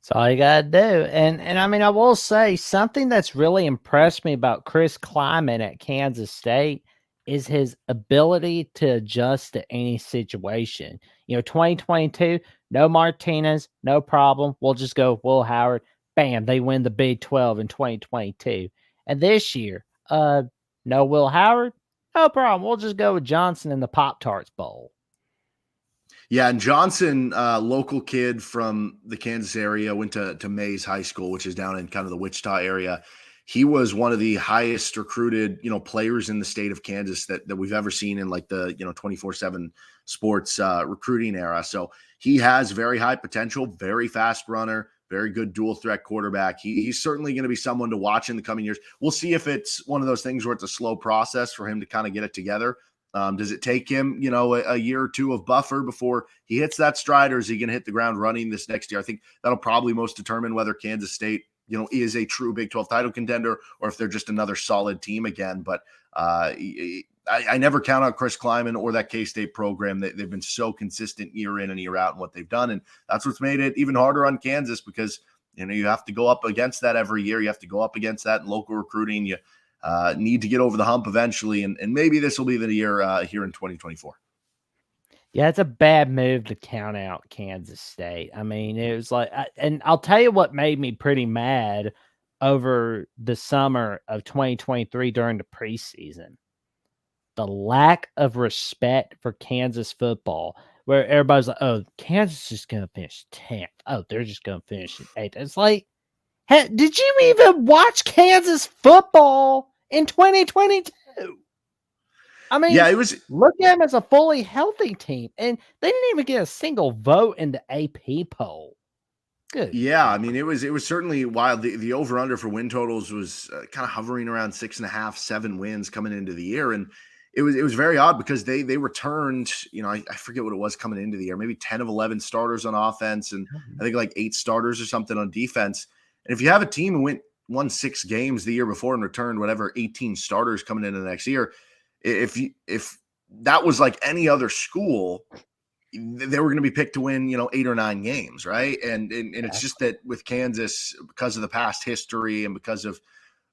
That's all you got to do. And I mean, I will say something that's really impressed me about Chris Kleiman at Kansas State is his ability to adjust to any situation. 2022, no Martinez, no problem. We'll just go Will Howard. Bam, they win the Big 12 in 2022. And this year, no Will Howard, no problem. We'll just go with Johnson in the Pop-Tarts Bowl. Yeah, and Johnson, local kid from the Kansas area, went to Mays High School, which is down in kind of the Wichita area. He was one of the highest recruited, players in the state of Kansas that we've ever seen in like the, 24/7 sports recruiting era. So he has very high potential, very fast runner, very good dual threat quarterback. He's certainly going to be someone to watch in the coming years. We'll see if it's one of those things where it's a slow process for him to kind of get it together. Does it take him, a year or two of buffer before he hits that stride, or is he going to hit the ground running this next year? I think that'll probably most determine whether Kansas State, is a true Big 12 title contender or if they're just another solid team again. But I never count out Chris Kleiman or that K-State program. They've been so consistent year in and year out in what they've done. And that's what's made it even harder on Kansas because, you have to go up against that every year. You have to go up against that in local recruiting. You need to get over the hump eventually. And maybe this will be the year here in 2024. Yeah, it's a bad move to count out Kansas State. I mean, it was like, and I'll tell you what made me pretty mad over the summer of 2023 during the preseason. The lack of respect for Kansas football, where everybody's like, oh, Kansas is going to finish 10th. Oh, they're just going to finish 8th. It's like, hey, did you even watch Kansas football in 2022? I mean, yeah, it was. Look at them as a fully healthy team, and they didn't even get a single vote in the AP poll. Good. Yeah, I mean, it was certainly wild. The over under for win totals was kind of hovering around 6.5, 7 wins coming into the year, and it was very odd because they returned. I forget what it was coming into the year, maybe 10 of 11 starters on offense, and I think like 8 starters or something on defense. And if you have a team who won 6 games the year before and returned whatever 18 starters coming into the next year, if that was like any other school, they were going to be picked to win, 8 or 9 games, right? And it's just that with Kansas, because of the past history and because of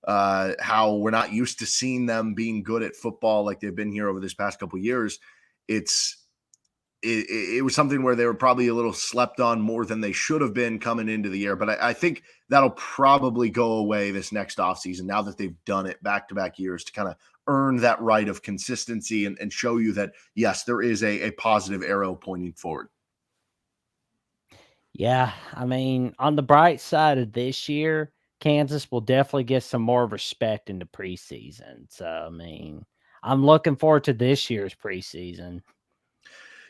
how we're not used to seeing them being good at football like they've been here over this past couple of years, it was something where they were probably a little slept on more than they should have been coming into the year. But I think that'll probably go away this next offseason now that they've done it back-to-back years to kind of earn that right of consistency and show you that, yes, there is a positive arrow pointing forward. Yeah, I mean, on the bright side of this year, Kansas will definitely get some more respect in the preseason. So, I mean, I'm looking forward to this year's preseason.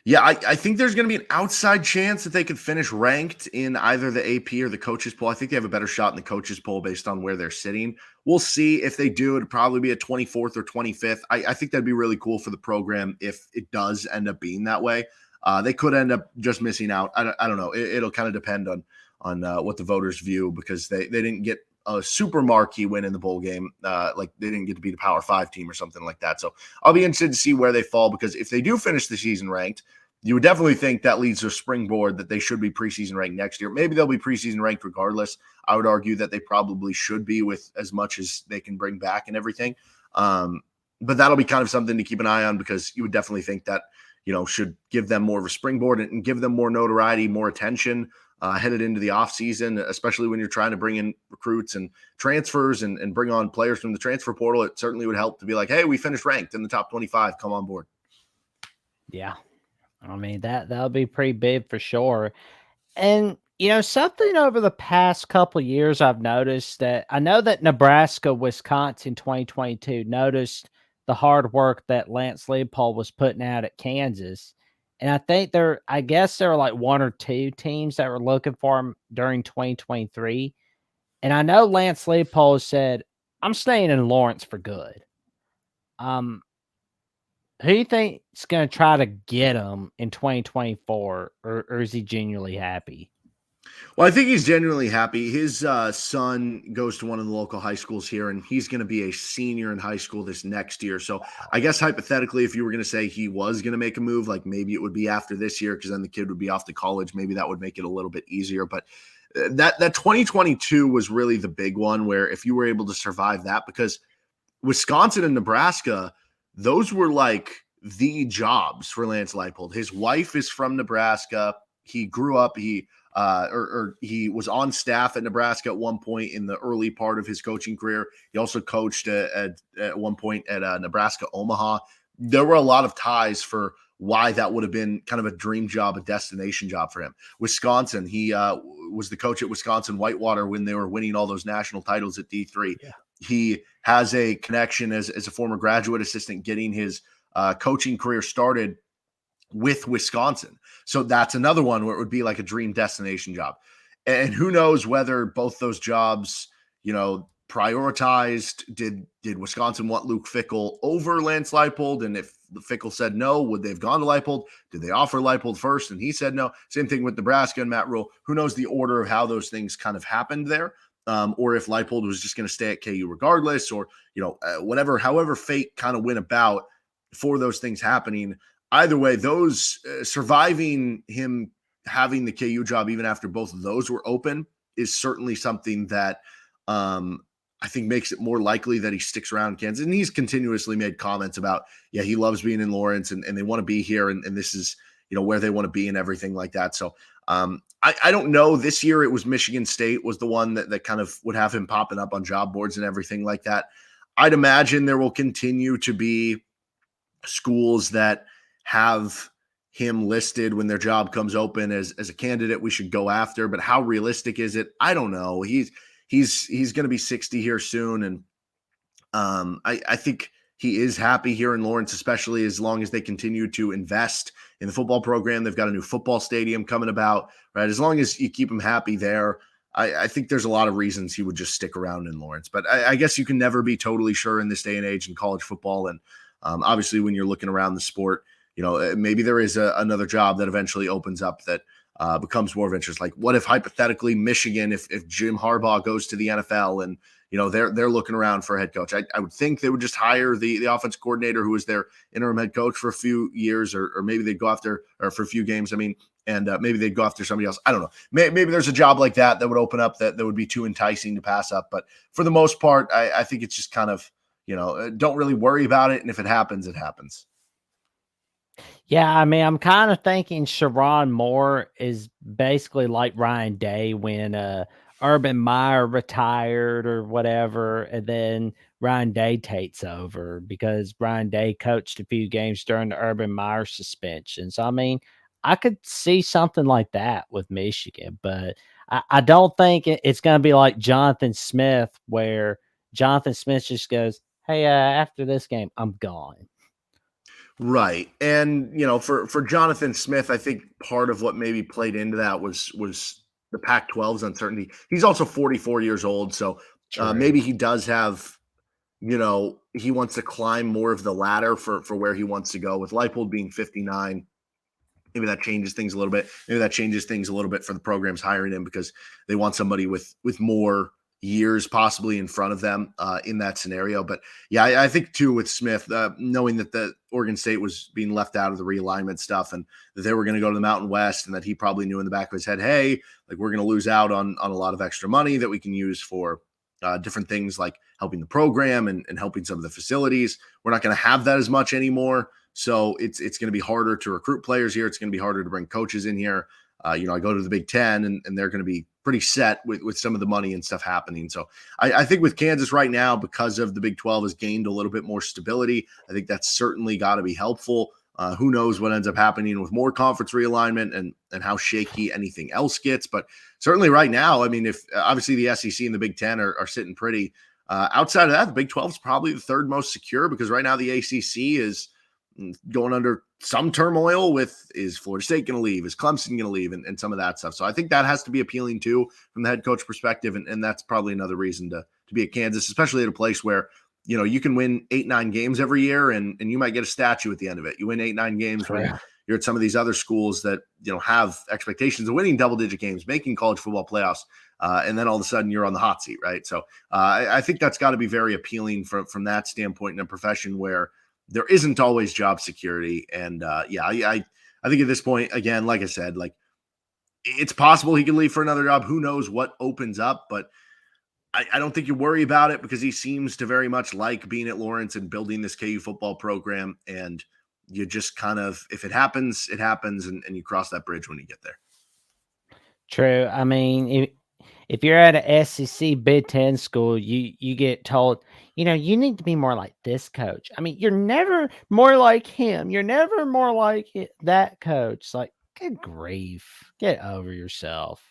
Yeah, I think there's going to be an outside chance that they could finish ranked in either the AP or the coaches poll. I think they have a better shot in the coaches poll based on where they're sitting. We'll see if they do. It'd probably be a 24th or 25th. I think that'd be really cool for the program if it does end up being that way. They could end up just missing out. I don't know. It'll kind of depend on what the voters view because they didn't get a super marquee win in the bowl game. Like they didn't get to beat a Power 5 team or something like that. So I'll be interested to see where they fall because if they do finish the season ranked, you would definitely think that leads to a springboard that they should be preseason ranked next year. Maybe they'll be preseason ranked regardless. I would argue that they probably should be with as much as they can bring back and everything. But that'll be kind of something to keep an eye on, because you would definitely think that, should give them more of a springboard and give them more notoriety, more attention headed into the offseason, especially when you're trying to bring in recruits and transfers and bring on players from the transfer portal. It certainly would help to be like, hey, we finished ranked in the top 25. Come on board. Yeah. I mean, that'll be pretty big for sure. And, something over the past couple years I've noticed that I know that Nebraska, Wisconsin 2022 noticed the hard work that Lance Leopold was putting out at Kansas. And I guess there were like one or two teams that were looking for him during 2023. And I know Lance Leopold said, I'm staying in Lawrence for good. Um, who do you think is going to try to get him in 2024, or is he genuinely happy? Well, I think he's genuinely happy. His son goes to one of the local high schools here, and he's going to be a senior in high school this next year. So I guess hypothetically, if you were going to say he was going to make a move, like maybe it would be after this year, because then the kid would be off to college. Maybe that would make it a little bit easier. But that 2022 was really the big one, where if you were able to survive that, because Wisconsin and Nebraska, those were like the jobs for Lance Leipold. His wife is from Nebraska. He grew up, he was on staff at Nebraska at one point in the early part of his coaching career. He also coached at one point at Nebraska Omaha. There were a lot of ties for why that would have been kind of a dream job, a destination job for him. Wisconsin, he was the coach at Wisconsin Whitewater when they were winning all those national titles at D3. Yeah. He has a connection as a former graduate assistant getting his coaching career started with Wisconsin. So that's another one where it would be like a dream destination job. And who knows whether both those jobs, prioritized, did Wisconsin want Luke Fickell over Lance Leipold? And if Fickell said no, would they have gone to Leipold? Did they offer Leipold first and he said no? Same thing with Nebraska and Matt Rule. Who knows the order of how those things kind of happened there? Or if Leipold was just going to stay at KU regardless, or, however fate kind of went about for those things happening. Either way, those surviving him having the KU job, even after both of those were open, is certainly something that I think makes it more likely that he sticks around in Kansas. And he's continuously made comments about, he loves being in Lawrence and they want to be here. And this is, where they want to be and everything like that. So I don't know. This year it was Michigan State was the one that kind of would have him popping up on job boards and everything like that. I'd imagine there will continue to be schools that have him listed when their job comes open as a candidate we should go after. But how realistic is it? I don't know. He's going to be 60 here soon. And I think he is happy here in Lawrence, especially as long as they continue to invest in the football program. They've got a new football stadium coming about, right? As long as you keep him happy there, I think there's a lot of reasons he would just stick around in Lawrence. But I guess you can never be totally sure in this day and age in college football. And obviously when you're looking around the sport, maybe there is another job that eventually opens up that becomes more of interest. Like what if hypothetically Michigan, if Jim Harbaugh goes to the NFL and, they're looking around for a head coach. I would think they would just hire the offense coordinator who was their interim head coach for a few years, or maybe they'd go after, or for a few games. And maybe they'd go after somebody else. I don't know. Maybe there's a job like that would open up that would be too enticing to pass up. But for the most part, I think it's just kind of, don't really worry about it. And if it happens, it happens. Yeah, I mean, I'm kind of thinking Sharon Moore is basically like Ryan Day when Urban Meyer retired or whatever, and then Ryan Day takes over because Ryan Day coached a few games during the Urban Meyer suspension. So, I mean, I could see something like that with Michigan, but I don't think it's going to be like Jonathan Smith, where Jonathan Smith just goes, hey, after this game, I'm gone. Right. And, for Jonathan Smith, I think part of what maybe played into that was the Pac-12's uncertainty. He's also 44 years old. So maybe he does have, he wants to climb more of the ladder for where he wants to go. With Leipold being 59, maybe that changes things a little bit. Maybe that changes things a little bit for the programs hiring him, because they want somebody with more years possibly in front of them in that scenario. But yeah, I think too with Smith, knowing that the Oregon State was being left out of the realignment stuff and that they were going to go to the Mountain West, and that he probably knew in the back of his head, hey, like we're going to lose out on a lot of extra money that we can use for different things like helping the program and helping some of the facilities. We're not going to have that as much anymore. So it's going to be harder to recruit players here. It's going to be harder to bring coaches in here. I go to the Big Ten, and they're going to be pretty set with some of the money and stuff happening. So I think with Kansas right now, because of the Big 12 has gained a little bit more stability, I think that's certainly got to be helpful. Who knows what ends up happening with more conference realignment and how shaky anything else gets. But certainly right now, I mean, if obviously the SEC and the Big Ten are sitting pretty. Outside of that, the Big 12 is probably the third most secure, because right now the ACC is going under some turmoil with, is Florida State going to leave? Is Clemson going to leave? And some of that stuff. So I think that has to be appealing too from the head coach perspective. And that's probably another reason to be at Kansas, especially at a place where, you can win 8-9 games every year and you might get a statue at the end of it. You win 8-9 games when you're at some of these other schools that, have expectations of winning double-digit games, making college football playoffs. And then all of a sudden you're on the hot seat, right? So I think that's got to be very appealing from that standpoint in a profession where there isn't always job security. And I think at this point, again, like I said, like it's possible he can leave for another job. Who knows what opens up, but I don't think you worry about it, because he seems to very much like being at Lawrence and building this KU football program. And you just kind of, if it happens, it happens, and you cross that bridge when you get there. True. I mean, if you're at a SEC Big Ten school, you get told, you need to be more like this coach. I mean, you're never more like him. You're never more like that coach. It's like, good grief, get over yourself.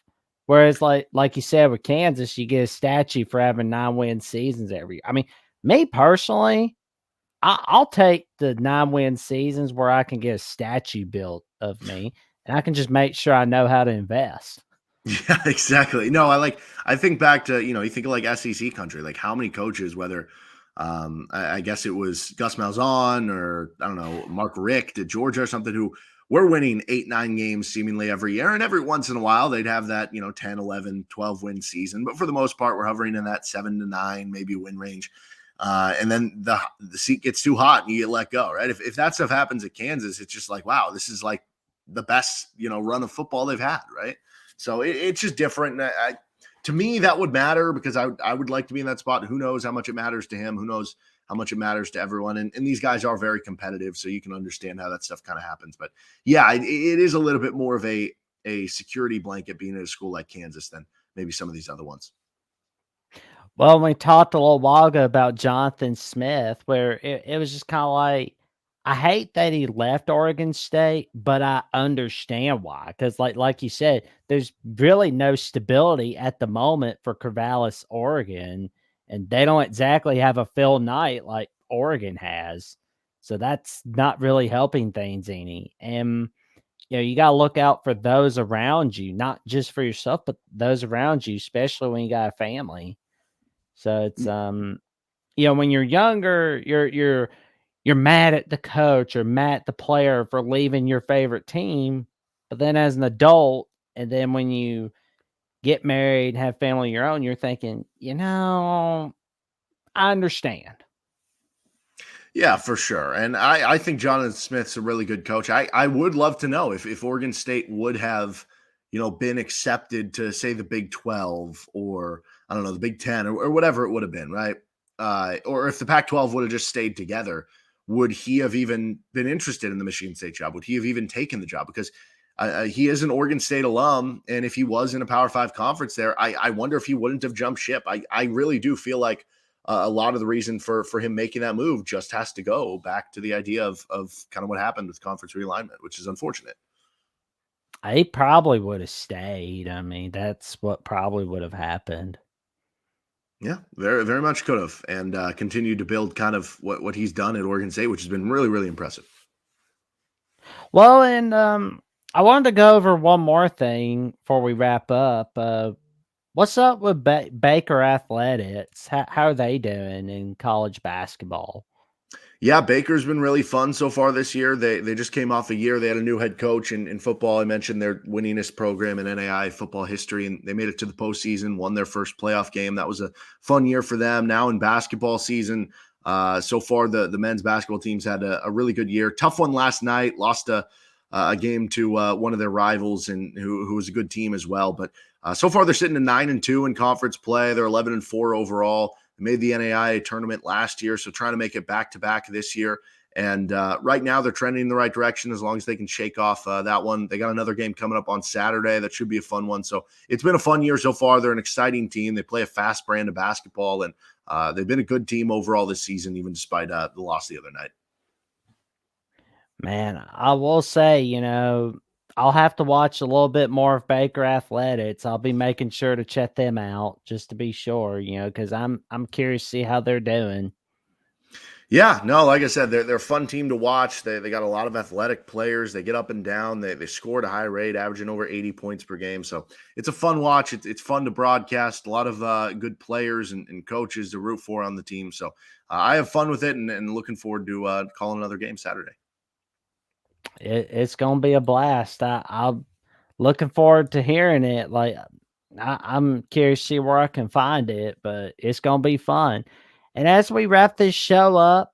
Whereas, like you said with Kansas, you get a statue for having 9-win seasons every year. I mean, me personally, I'll take the 9-win seasons where I can get a statue built of me, and I can just make sure I know how to invest. Yeah, exactly. No, I think back to, you think of like SEC country, like how many coaches, whether I guess it was Gus Malzahn or I don't know, Mark Richt at Georgia or something, who were winning 8-9 games seemingly every year. And every once in a while they'd have that, 10, 11, 12 win season. But for the most part, we're hovering in that 7-9, maybe win range. And then the seat gets too hot and you get let go, right? If that stuff happens at Kansas, it's just like, wow, this is like the best, run of football they've had, right? So it's just different. To me, that would matter, because I would like to be in that spot. Who knows how much it matters to him? Who knows how much it matters to everyone? And these guys are very competitive, so you can understand how that stuff kind of happens. But yeah, it is a little bit more of a security blanket being at a school like Kansas than maybe some of these other ones. Well, we talked a little while ago about Jonathan Smith, where it was just kind of like, I hate that he left Oregon State, but I understand why. Because, like you said, there's really no stability at the moment for Corvallis, Oregon, and they don't exactly have a Phil Knight like Oregon has. So that's not really helping things any. And you got to look out for those around you, not just for yourself, but those around you, especially when you got a family. So it's when you're younger, you're mad at the coach or mad at the player for leaving your favorite team. But then as an adult, and then when you get married, have family of your own, you're thinking, I understand. Yeah, for sure. And I think Jonathan Smith's a really good coach. I would love to know if Oregon State would have, been accepted to, say, the Big 12, or I don't know, the Big 10, or whatever it would have been, right? Or if the Pac 12 would have just stayed together, would he have even been interested in the Michigan State job? Would he have even taken the job? Because he is an Oregon State alum. And if he was in a Power 5 conference there, I wonder if he wouldn't have jumped ship. I really do feel like a lot of the reason for him making that move just has to go back to the idea of kind of what happened with conference realignment, which is unfortunate. He probably would have stayed. I mean, that's what probably would have happened. Yeah, very, very much could have, and continued to build kind of what he's done at Oregon State, which has been really, really impressive. Well, and I wanted to go over one more thing before we wrap up. What's up with Baker Athletics? How are they doing in college basketball? Yeah, Baker's been really fun so far this year. They just came off a year. They had a new head coach in football. I mentioned their winningest program in NAI football history, and they made it to the postseason, won their first playoff game. That was a fun year for them. Now in basketball season, so far the men's basketball teams had a really good year. Tough one last night. Lost a game to one of their rivals, and who was a good team as well. But so far they're sitting at 9-2 in conference play. They're 11-4 overall. They made the NAIA tournament last year, so trying to make it back-to-back this year. And right now they're trending in the right direction as long as they can shake off that one. They got another game coming up on Saturday. That should be a fun one. So it's been a fun year so far. They're an exciting team. They play a fast brand of basketball, and they've been a good team overall this season, even despite the loss the other night. Man, I will say, I'll have to watch a little bit more of Baker Athletics. I'll be making sure to check them out just to be sure, because I'm curious to see how they're doing. Yeah, no, like I said, they're a fun team to watch. They got a lot of athletic players. They get up and down. They scored a high rate, averaging over 80 points per game. So it's a fun watch. It's fun to broadcast. A lot of good players and coaches to root for on the team. So I have fun with it, and looking forward to calling another game Saturday. It's gonna be a blast. I'm looking forward to hearing it. Like, I'm curious to see where I can find it, but it's gonna be fun. And as we wrap this show up,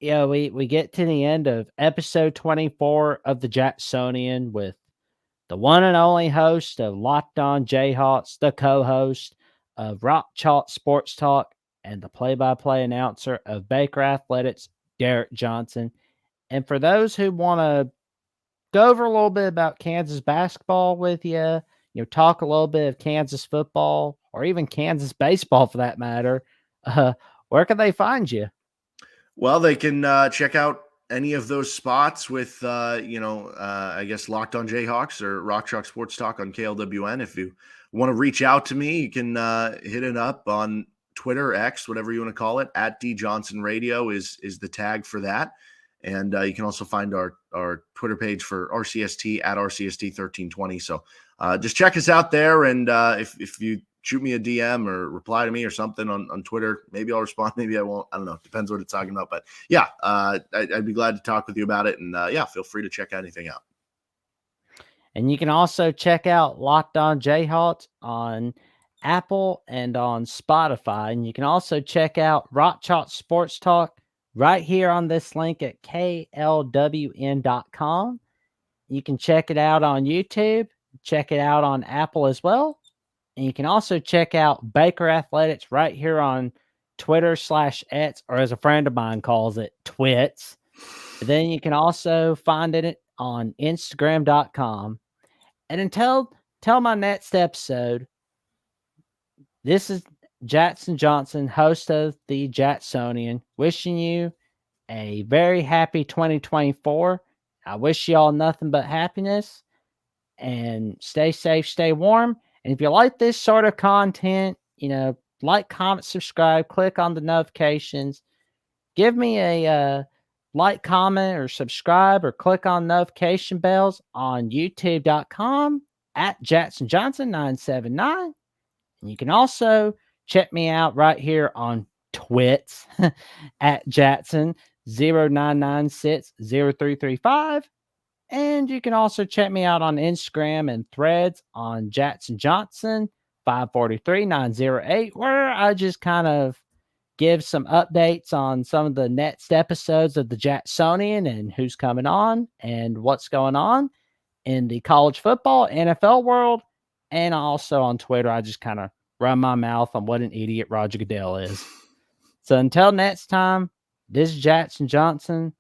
we get to the end of episode 24 of the Jacksonian with the one and only host of Locked On Jayhawks, the co-host of Rock Chalk Sports Talk, and the play-by-play announcer of Baker Athletics, Derek Johnson. And for those who want to go over a little bit about Kansas basketball with you, talk a little bit of Kansas football or even Kansas baseball for that matter, uh, where can they find you? Well, they can check out any of those spots with, I guess Locked On Jayhawks or Rock Chalk Sports Talk on KLWN. If you want to reach out to me, you can hit it up on Twitter, X, whatever you want to call it. At D Johnson Radio is the tag for that. And you can also find our Twitter page for RCST at RCST1320. So just check us out there. And if you shoot me a DM or reply to me or something on Twitter, maybe I'll respond. Maybe I won't. I don't know. It depends what it's talking about. But yeah, I'd be glad to talk with you about it. And yeah, feel free to check anything out. And you can also check out Locked On Jayhawks on Apple and on Spotify. And you can also check out Rock Chalk Sports Talk right here on this link at klwn.com. You can check it out on YouTube, check it out on Apple as well. And you can also check out Baker Athletics right here on Twitter/X, or as a friend of mine calls it, Twits. Then you can also find it on Instagram.com. And until my next episode, this is Jackson Johnson, host of the Jacksonian, wishing you a very happy 2024. I wish y'all nothing but happiness, and stay safe, stay warm. And if you like this sort of content, like, comment, subscribe, click on the notifications. Give me a like, comment, or subscribe, or click on notification bells on youtube.com at Jackson Johnson 979. And you can also check me out right here on Twits at Jackson 09960335. And you can also check me out on Instagram and Threads on Jackson Johnson 543908, where I just kind of give some updates on some of the next episodes of the Jacksonian and who's coming on and what's going on in the college football, NFL world. And also on Twitter, I just kind of run my mouth on what an idiot Roger Goodell is. So until next time, this is Jackson Johnson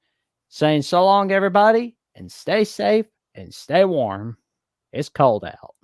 saying so long, everybody, and stay safe and stay warm. It's cold out.